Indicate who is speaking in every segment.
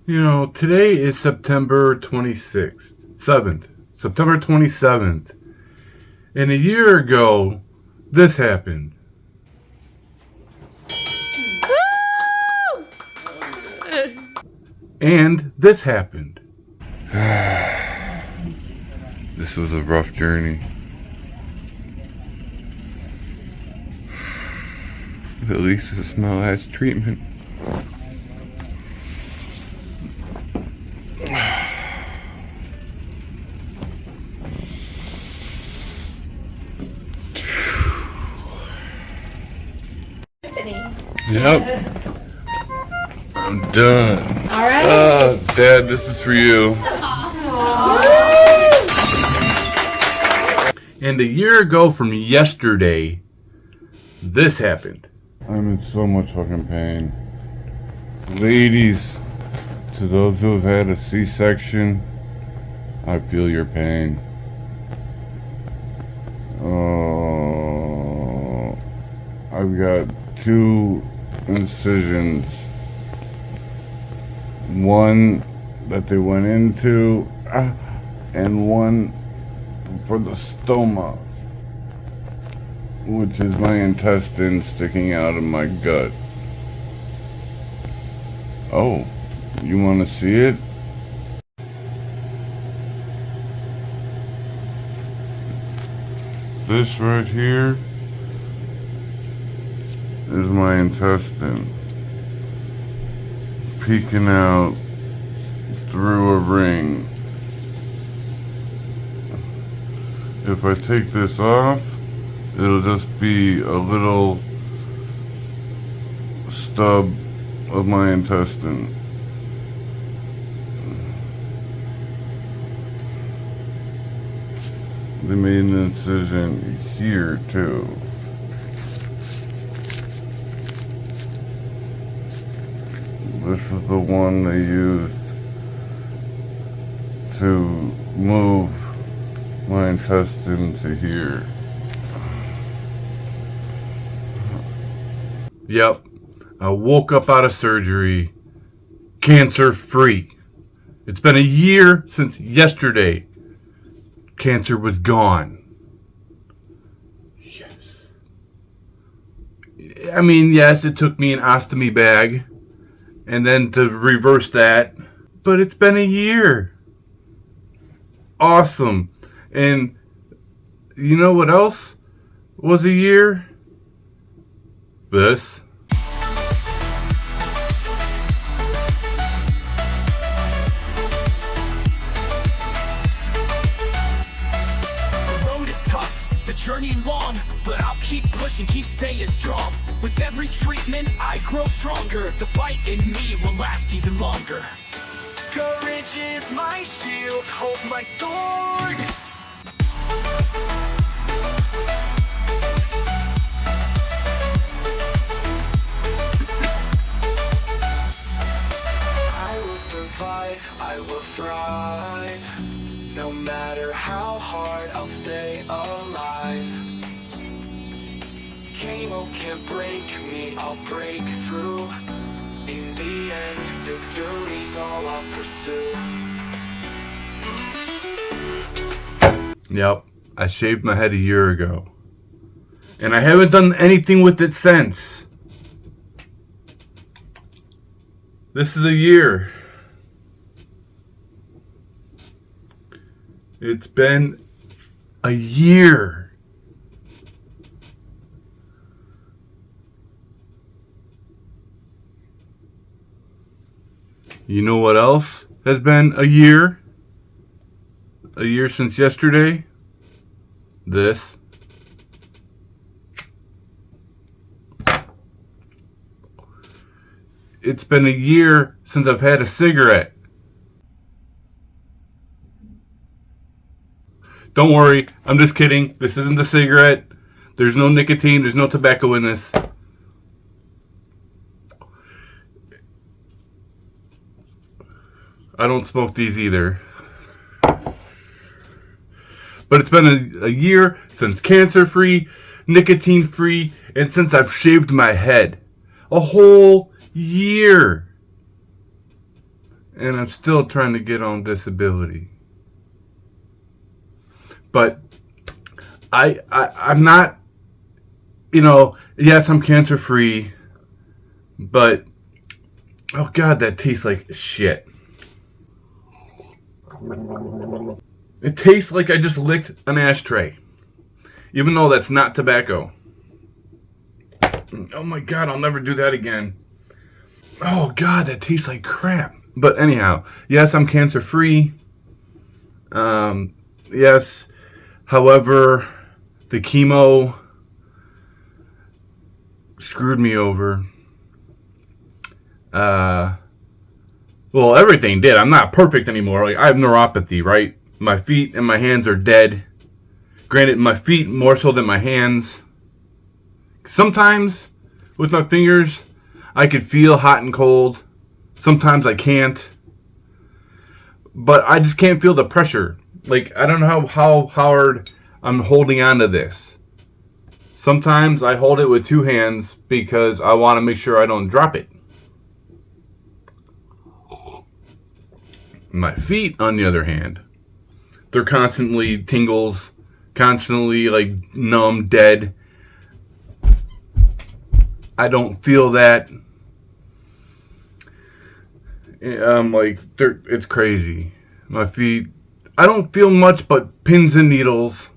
Speaker 1: You know, today is September 26th, 7th, September 27th. And a year ago, this happened. And this happened. This was a rough journey. At least the smell has treatment. Yep. I'm done. Alright. Dad, this is for you. And a year ago from yesterday, this happened. I'm in so much fucking pain. Ladies, to those who have had a C-section, I feel your pain. Oh, I've got 2 incisions. One that they went into, and one for the stoma, which is my intestine sticking out of my gut. Oh, you want to see it? This right here is my intestine peeking out through a ring. If I take this off, it'll just be a little stub of my intestine. They made an incision here too. This is the one they used to move my intestine to here. Yep, I woke up out of surgery, cancer free. It's been a year since yesterday. Cancer was gone. Yes. I mean, yes, it took me an ostomy bag and then to reverse that, but it's been a year. Awesome. And you know what else was a year? This.
Speaker 2: Journey long, but I'll keep pushing, keep staying strong. With every treatment, I grow stronger. The fight in me will last even longer. Courage is my shield, hold my sword. I will survive, I will thrive. No matter how hard, I'll stay alive. Chemo can't break me, I'll break through. In the end, victory's all I'll pursue.
Speaker 1: Yep, I shaved my head a year ago. And I haven't done anything with it since. This is a year. It's been a year. You know what else has been a year? A year since yesterday? This. It's been a year since I've had a cigarette. Don't worry, I'm just kidding. This isn't a cigarette. There's no nicotine, there's no tobacco in this. I don't smoke these either. But it's been a year since cancer-free, nicotine-free, and since I've shaved my head. A whole year. and I'm still trying to get on disability. But I'm not, yes, I'm cancer free, but oh God, that tastes like shit. It tastes like I just licked an ashtray, even though that's not tobacco. Oh my God, I'll never do that again. Oh God, that tastes like crap. But anyhow, yes, I'm cancer free. Yes, however, the chemo screwed me over. Well, everything did. I'm not perfect anymore. Like, I have neuropathy, right? My feet and my hands are dead. Granted, my feet more so than my hands. Sometimes, with my fingers, I could feel hot and cold. Sometimes I can't. But I just can't feel the pressure. Like, I don't know how hard I'm holding on to this. Sometimes I hold it with two hands because I want to make sure I don't drop it. My feet, on the other hand, they're constantly tingles, constantly like numb, dead. I don't feel that. I'm like, it's crazy. My feet, I don't feel much but pins and needles,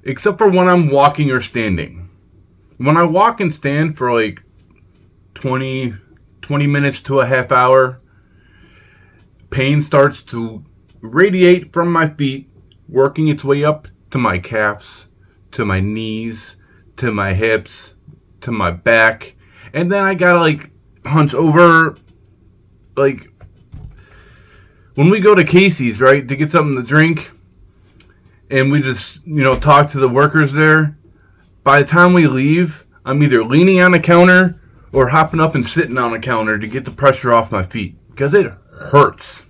Speaker 1: except for when I'm walking or standing. When I walk and stand for like 20 minutes to a half hour, pain starts to radiate from my feet, working its way up to my calves, to my knees, to my hips, to my back. And then I gotta like hunch over, like when we go to Casey's, right, to get something to drink, and we just, talk to the workers there. By the time we leave, I'm either leaning on the counter or hopping up and sitting on the counter to get the pressure off my feet, because it hurts.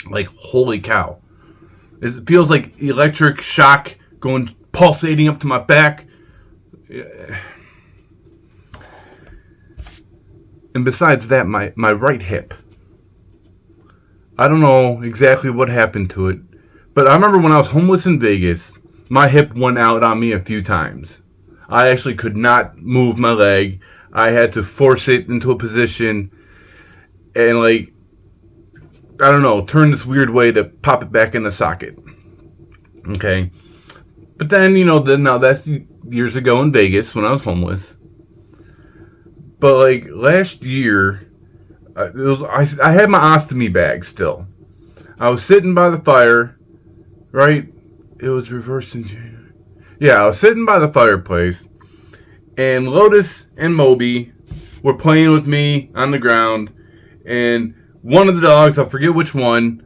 Speaker 1: Like, holy cow. It feels like electric shock going pulsating up to my back. And besides that, my right hip. I don't know exactly what happened to it, but I remember when I was homeless in Vegas, my hip went out on me a few times. I actually could not move my leg. I had to force it into a position and, like, I don't know, turn this weird way to pop it back in the socket. Okay. But then, now that's years ago in Vegas when I was homeless. But, like, last year, I had my ostomy bag still. I was sitting by the fire, right? It was reversed in January. Yeah, I was sitting by the fireplace, and Lotus and Moby were playing with me on the ground, and one of the dogs, I forget which one,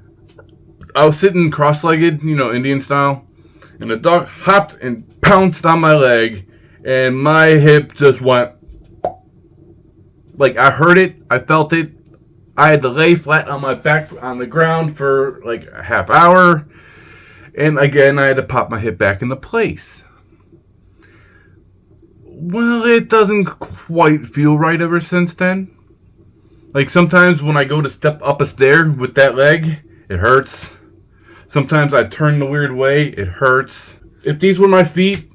Speaker 1: I was sitting cross-legged, Indian style, and the dog hopped and pounced on my leg, and my hip just went, like, I heard it, I felt it. I had to lay flat on my back on the ground for like a half hour, and again, I had to pop my hip back into place. Well, it doesn't quite feel right ever since then. Like, sometimes when I go to step up a stair with that leg, it hurts. Sometimes I turn the weird way, it hurts. If these were my feet,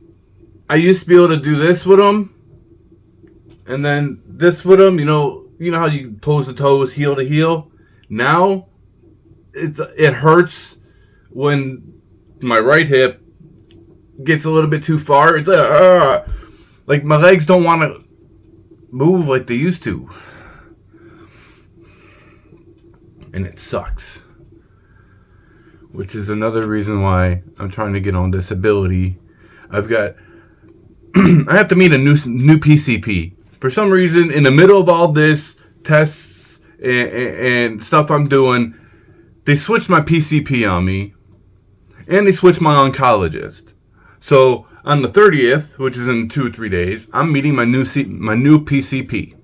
Speaker 1: I used to be able to do this with them, and then this with them, you know how you toes to toes, heel to heel? Now, it hurts when my right hip gets a little bit too far. It's like my legs don't want to move like they used to. And it sucks. Which is another reason why I'm trying to get on disability. I have to meet a new PCP. For some reason, in the middle of all this, tests and stuff I'm doing, they switched my PCP on me, and they switched my oncologist. So on the 30th, which is in 2 or 3 days, I'm meeting my new PCP,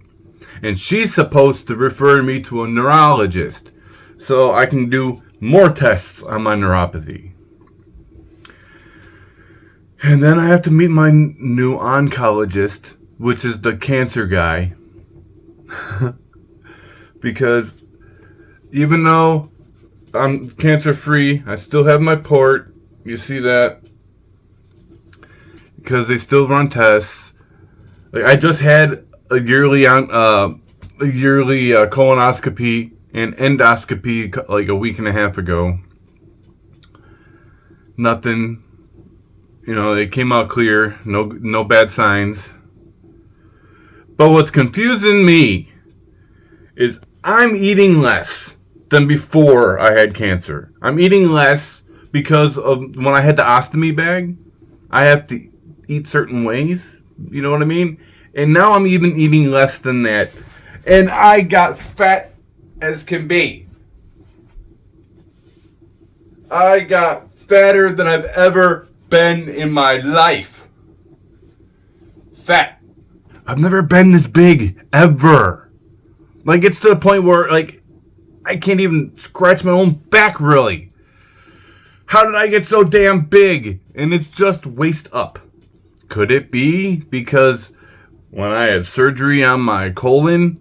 Speaker 1: and she's supposed to refer me to a neurologist so I can do more tests on my neuropathy. And then I have to meet my new oncologist, which is the cancer guy. Because Even though I'm cancer free, I still have my port. You see that? Because they still run tests. Like, I just had a yearly colonoscopy and endoscopy like a week and a half ago. Nothing, it came out clear. No bad signs. But what's confusing me is I'm eating less than before I had cancer. I'm eating less because of when I had the ostomy bag. I have to eat certain ways. You know what I mean? And now I'm even eating less than that. And I got fat as can be. I got fatter than I've ever been in my life. Fat. I've never been this big, ever. Like, it's to the point where, like, I can't even scratch my own back, really. How did I get so damn big? And it's just waist up. Could it be because when I had surgery on my colon,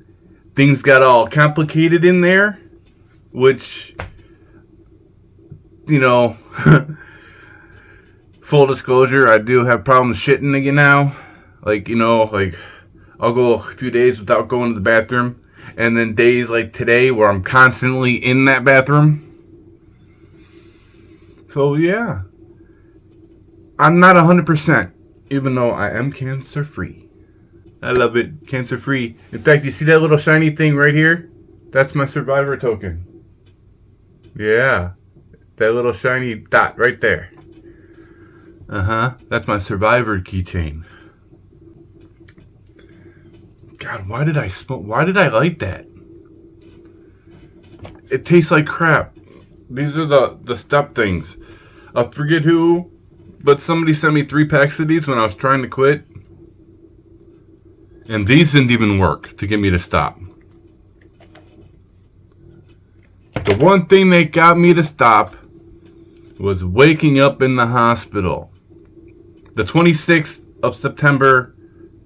Speaker 1: things got all complicated in there? Which, full disclosure, I do have problems shitting again now. Like, I'll go a few days without going to the bathroom. And then days like today where I'm constantly in that bathroom. So, yeah. I'm not 100%, even though I am cancer-free. I love it. Cancer-free. In fact, you see that little shiny thing right here? That's my survivor token. Yeah. That little shiny dot right there. That's my survivor keychain. God, why did I smoke? Why did I light that? It tastes like crap. These are the step things. I forget who, but somebody sent me 3 packs of these when I was trying to quit. And these didn't even work to get me to stop. The one thing that got me to stop was waking up in the hospital. The 26th of September,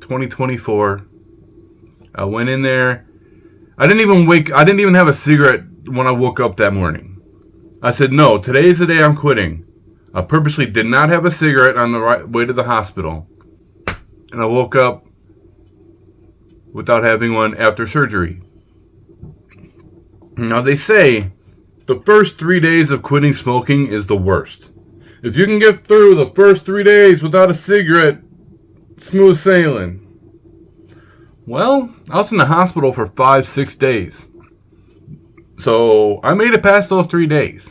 Speaker 1: 2024. I went in there. I didn't even have a cigarette when I woke up that morning. I said, no, today's the day I'm quitting. I purposely did not have a cigarette on the way to the hospital. And I woke up without having one after surgery. Now, they say the first 3 days of quitting smoking is the worst. If you can get through the first 3 days without a cigarette, smooth sailing. Well, I was in the hospital for 5-6 days. So I made it past those 3 days.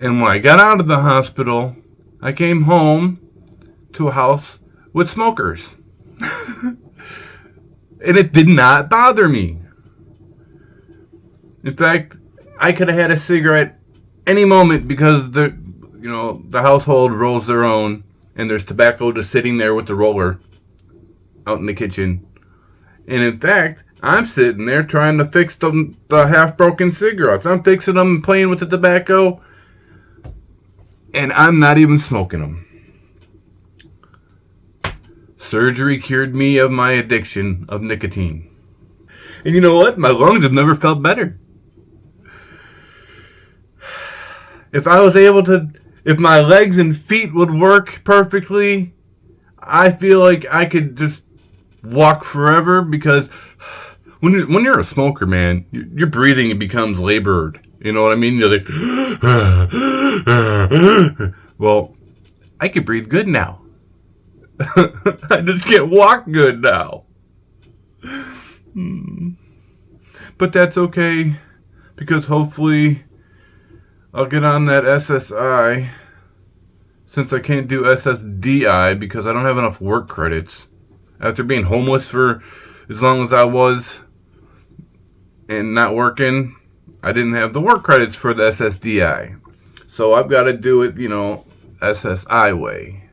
Speaker 1: And when I got out of the hospital, I came home to a house with smokers. And it did not bother me. In fact, I could have had a cigarette any moment because the household rolls their own and there's tobacco just sitting there with the roller out in the kitchen. And in fact, I'm sitting there trying to fix the half-broken cigarettes. I'm fixing them and playing with the tobacco. And I'm not even smoking them. Surgery cured me of my addiction of nicotine. And you know what? My lungs have never felt better. If my legs and feet would work perfectly, I feel like I could just walk forever, because when you're a smoker, man, your breathing becomes labored. You know what I mean? You're like, well, I can breathe good now. I just can't walk good now. But that's okay, because hopefully I'll get on that SSI, since I can't do SSDI because I don't have enough work credits. After being homeless for as long as I was and not working, I didn't have the work credits for the SSDI. So I've got to do it, SSI way.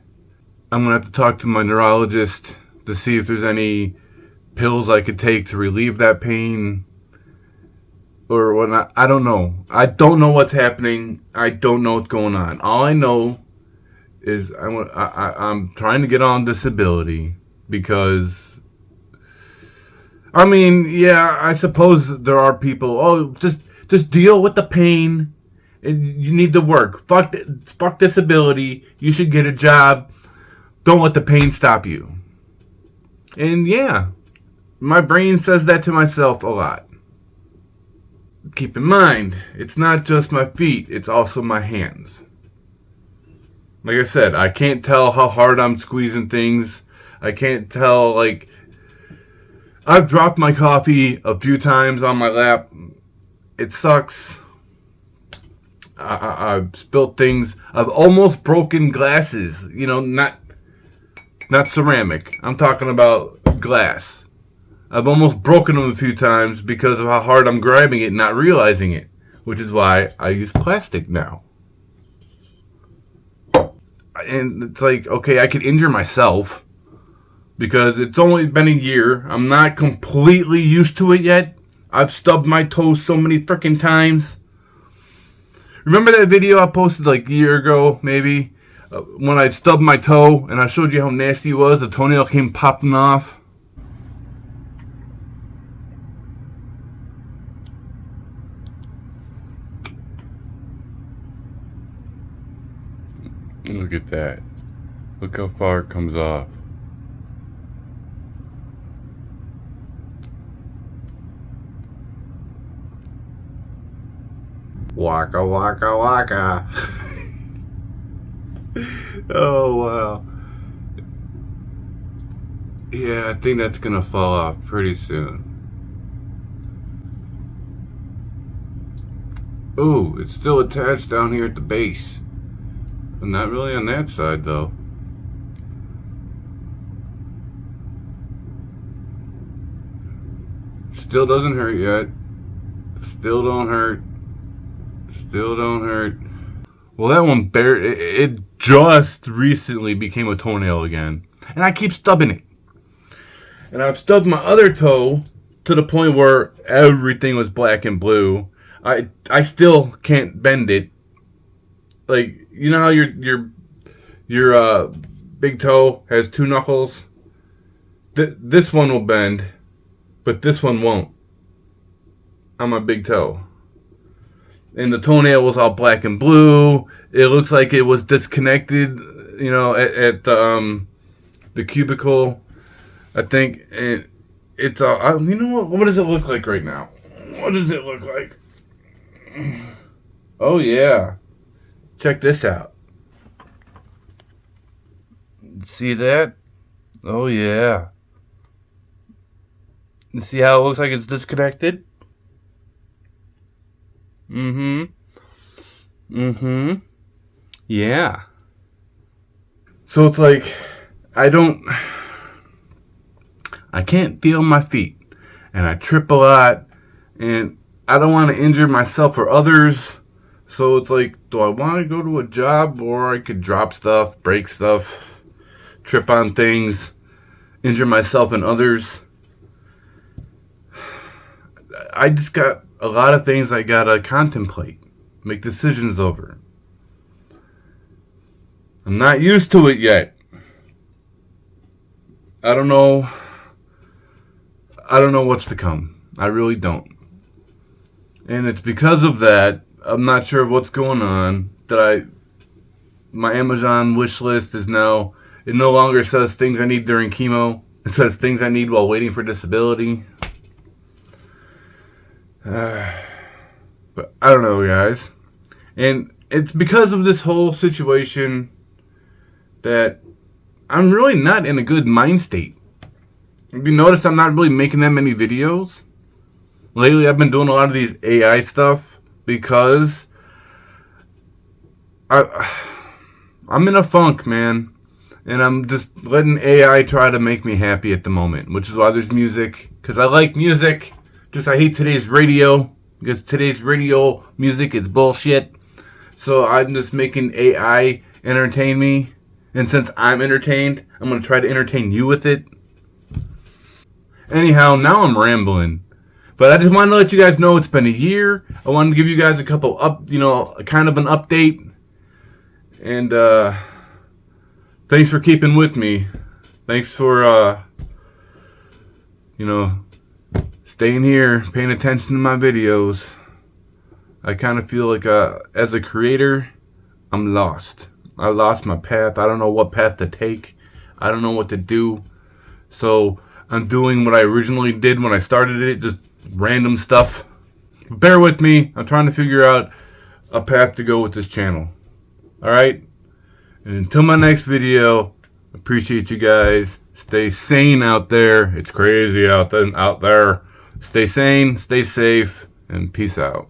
Speaker 1: I'm going to have to talk to my neurologist to see if there's any pills I could take to relieve that pain or whatnot. I don't know. I don't know what's happening. I don't know what's going on. All I know is I'm trying to get on disability because I mean, yeah, I suppose there are people. Oh, just deal with the pain. You need to work. Fuck disability. You should get a job. Don't let the pain stop you. And yeah, my brain says that to myself a lot. Keep in mind, it's not just my feet, it's also my hands. Like I said, I can't tell how hard I'm squeezing things. I can't tell, like, I've dropped my coffee a few times on my lap. It sucks. I've spilt things. I've almost broken glasses. You know, not ceramic. I'm talking about glass. I've almost broken them a few times because of how hard I'm grabbing it and not realizing it. Which is why I use plastic now. And it's like, okay, I could injure myself because it's only been a year. I'm not completely used to it yet. I've stubbed my toes so many freaking times. Remember that video I posted like a year ago, maybe? When I stubbed my toe and I showed you how nasty it was? The toenail came popping off. Look at that. Look how far it comes off. Waka waka waka. Oh wow. Yeah, I think that's gonna fall off pretty soon. Ooh, it's still attached down here at the base. But not really on that side though. Still doesn't hurt yet. Still don't hurt. Still don't hurt. Well, that one it just recently became a toenail again. And I keep stubbing it. And I've stubbed my other toe to the point where everything was black and blue. I still can't bend it. Like, you know how your big toe has two knuckles? This one will bend, but this one won't. On my big toe. And the toenail was all black and blue. It looks like it was disconnected, you know, at the cubicle, I think. And it's all, you know what does it look like right now? What does it look like? Oh yeah. Check this out. See that? Oh yeah. See how it looks like it's disconnected? Yeah. So it's like, I can't feel my feet. And I trip a lot. And I don't want to injure myself or others. So it's like, do I want to go to a job, or I could drop stuff, break stuff, trip on things, injure myself and others? I just got a lot of things I gotta contemplate, make decisions over. I'm not used to it yet. I don't know what's to come. I really don't. And it's because of that, I'm not sure of what's going on, that my Amazon wish list is now, it no longer says things I need during chemo. It says things I need while waiting for disability. But I don't know, guys. And it's because of this whole situation that I'm really not in a good mind state. If you notice, I'm not really making that many videos. Lately, I've been doing a lot of these AI stuff because I'm in a funk, man. And I'm just letting AI try to make me happy at the moment, which is why there's music. Because I like music. Just I hate today's radio, because today's radio music is bullshit. So I'm just making AI entertain me. And since I'm entertained, I'm going to try to entertain you with it. Anyhow, now I'm rambling. But I just wanted to let you guys know it's been a year. I wanted to give you guys a couple kind of an update. And thanks for keeping with me. Thanks for, staying here, paying attention to my videos. I kind of feel like as a creator, I'm lost. I lost my path. I don't know what path to take. I don't know what to do. So I'm doing what I originally did when I started it, just random stuff. Bear with me. I'm trying to figure out a path to go with this channel. Alright? And until my next video, appreciate you guys. Stay sane out there. It's crazy out there. Stay sane, stay safe, and peace out.